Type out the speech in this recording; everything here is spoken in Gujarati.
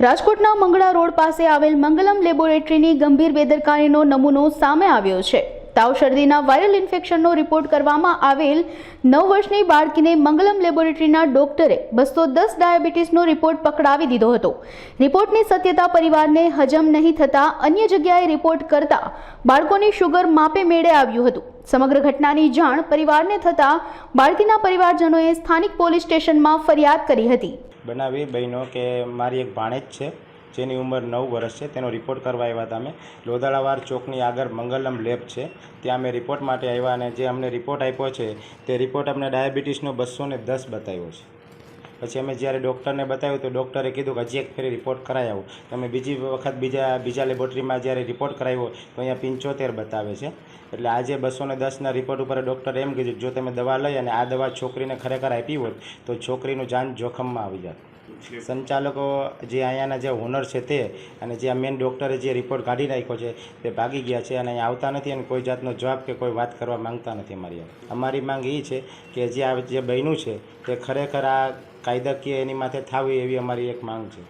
રાજકોટના મંગળા રોડ પાસે આવેલ મંગલમ લેબોરેટરીની ગંભીર બેદરકારીનો નમૂનો સામે આવ્યો છે। તાવ શરદીના વાયરલ ઇન્ફેક્શનનો રિપોર્ટ કરવામાં આવેલ 9 વર્ષની બાળકીને મંગલમ લેબોરેટરીના ડોક્ટરે 210 ડાયાબિટીસનો રિપોર્ટ પકડાવી દીધો હતો। રિપોર્ટની સત્યતા પરિવારને હજમ નહીં થતા અન્ય જગ્યાએ રિપોર્ટ કરતા બાળકોની શુગર માપે મેળે આવ્યું હતું। સમગ્ર ઘટનાની જાણ પરિવારને થતા બાળકીના પરિવારજનોએ સ્થાનિક પોલીસ સ્ટેશનમાં ફરિયાદ કરી હતી। બનાવી બહેનો કે મારી એક ભાણેજ છે જેની ઉંમર 9 વર્ષ છે, તેનો રિપોર્ટ કરવા આવ્યા હતા। અમે લોધાળાવાર ચોકની આગળ મંગલમ લેબ છે, ત્યાં અમે રિપોર્ટ માટે આવ્યા અને જે અમને રિપોર્ટ આપ્યો છે તે રિપોર્ટ અમને ડાયાબિટીસનો 210 બતાવ્યો છે। પછી અમે જ્યારે ડૉક્ટરને બતાવ્યું તો ડૉક્ટરે કીધું કે હજી એક ફેરી રિપોર્ટ કરાવી આવો। તમે બીજી વખત બીજા લેબોરેટરીમાં જ્યારે રિપોર્ટ કરાવ્યો તો અહીંયા 75 બતાવે છે। એટલે આજે 210ના રિપોર્ટ ઉપર ડૉક્ટરે એમ કીધું જો તમે દવા લઈ અને આ દવા છોકરીને ખરેખર આપી હોત તો છોકરીનું જાન જોખમમાં આવી જાત। સંચાલકો જે અહીંયાના જે ઓનર છે તે અને જે મેન ડૉક્ટરે જે રિપોર્ટ કાઢી નાખ્યો છે તે ભાગી ગયા છે અને અહીંયા આવતા નથી અને કોઈ જાતનો જવાબ કે કોઈ વાત કરવા માંગતા નથી। અમારી માંગ એ છે કે જે બન્યું છે તે ખરેખર આ કાયદાકીય એની માથે થવી એવી અમારી એક માંગ છે।